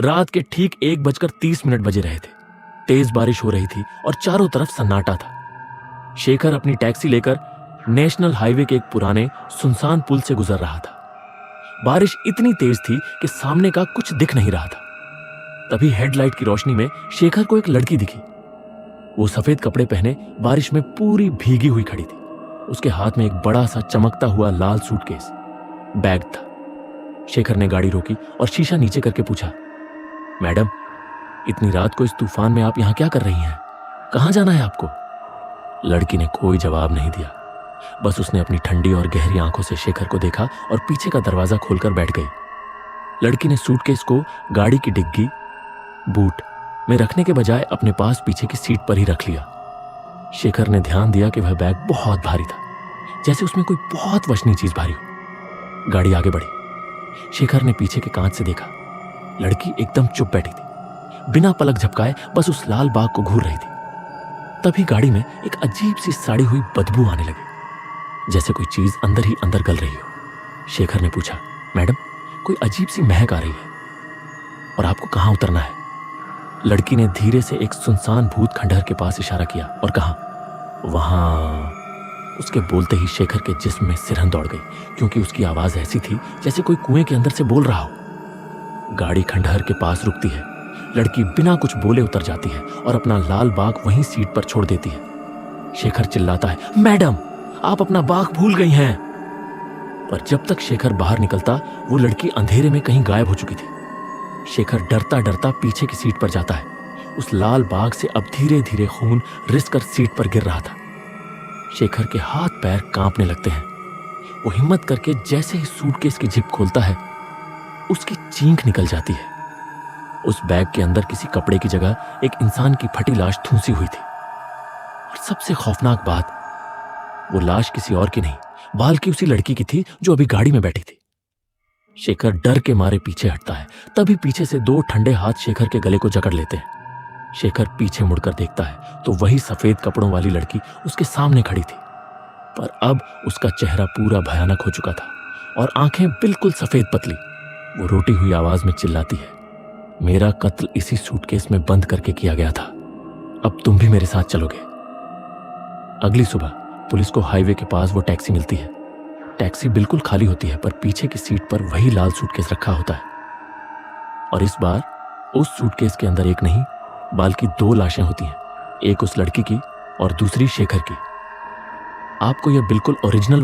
रात के ठीक 1:30 बजे रहे थे। तेज बारिश हो रही थी और चारों तरफ सन्नाटा था। शेखर अपनी टैक्सी लेकर नेशनल हाईवे के एक पुराने सुनसान पुल से गुजर रहा था। बारिश इतनी तेज थी कि सामने का कुछ दिख नहीं रहा था। तभी हेडलाइट की रोशनी में शेखर को एक लड़की दिखी। वो सफेद कपड़े पहने बारिश में पूरी भीगी हुई खड़ी थी। उसके हाथ में एक बड़ा सा चमकता हुआ लाल सूटकेस बैग था। शेखर ने गाड़ी रोकी और शीशा नीचे करके पूछा, मैडम, इतनी रात को इस तूफान में आप यहां क्या कर रही हैं? कहां जाना है आपको? लड़की ने कोई जवाब नहीं दिया। बस उसने अपनी ठंडी और गहरी आंखों से शेखर को देखा और पीछे का दरवाजा खोलकर बैठ गई। लड़की ने सूटकेस को गाड़ी की डिग्गी बूट में रखने के बजाय अपने पास पीछे की सीट पर ही रख लिया। शेखर ने ध्यान दिया कि वह बैग बहुत भारी था, जैसे उसमें कोई बहुत वजनी चीज भारी हो। गाड़ी आगे बढ़ी। शेखर ने पीछे के कांच से देखा। लड़की एकदम चुप बैठी थी, बिना पलक झपकाए बस उस लाल बाग को घूर रही थी। तभी गाड़ी में एक अजीब सी साड़ी हुई बदबू आने लगी, जैसे कोई चीज अंदर ही अंदर गल रही हो। शेखर ने पूछा, मैडम, कोई अजीब सी महक आ रही है और आपको कहां उतरना है? लड़की ने धीरे से एक सुनसान भूत खंडहर के पास इशारा किया और कहा, वहां। उसके बोलते ही शेखर के जिस्म में सिरहन दौड़ गई, क्योंकि उसकी आवाज ऐसी थी जैसे कोई कुएं के अंदर से बोल रहा हो। गाड़ी खंडहर के पास रुकती है। लड़की बिना कुछ बोले उतर जाती है और अपना लाल बाग वहीं सीट पर छोड़ देती है। शेखर चिल्लाता है, मैडम, आप अपना बाग भूल गई हैं। पर जब तक शेखर बाहर निकलता, वो लड़की अंधेरे में कहीं गायब हो चुकी थी। शेखर डरता डरता पीछे की सीट पर जाता है। उस लाल बाग से अब धीरे धीरे खून रिसकर सीट पर गिर रहा था। शेखर के हाथ पैर कांपने लगते हैं। वो हिम्मत करके जैसे ही सूटकेस की जिप खोलता है, उसकी चींख निकल जाती है। उस बैग के अंदर किसी कपड़े की जगह एक इंसान की फटी लाश ठूंसी हुई थी। और सबसे खौफनाक बात, वो लाश किसी और की नहीं बल्कि उसी लड़की की थी जो अभी गाड़ी में बैठी थी। शेखर डर के मारे पीछे हटता है। तभी पीछे से दो ठंडे हाथ शेखर के गले को जकड़ लेते हैं। शेखर पीछे मुड़कर देखता है तो वही सफेद कपड़ों वाली लड़की उसके सामने खड़ी थी, पर अब उसका चेहरा पूरा भयानक हो चुका था और आंखें बिल्कुल सफेद पतली। वो रोटी हुई आवाज में चिल्लाती है, मेरा कत्ल इसी सूटकेस में बंद करके किया गया था। अब तुम भी मेरे साथ चलोगे। अगली सुबह पुलिस को हाईवे के पास वो टैक्सी मिलती है। टैक्सी बिल्कुल खाली होती है, पर पीछे की सीट पर वही लाल सूटकेस रखा होता है। और इस बार उस सूटकेस के अंदर एक नहीं बल्कि दो लाशें होती हैं, एक उस लड़की की और दूसरी शेखर की। आपको यह बिल्कुल ओरिजिनल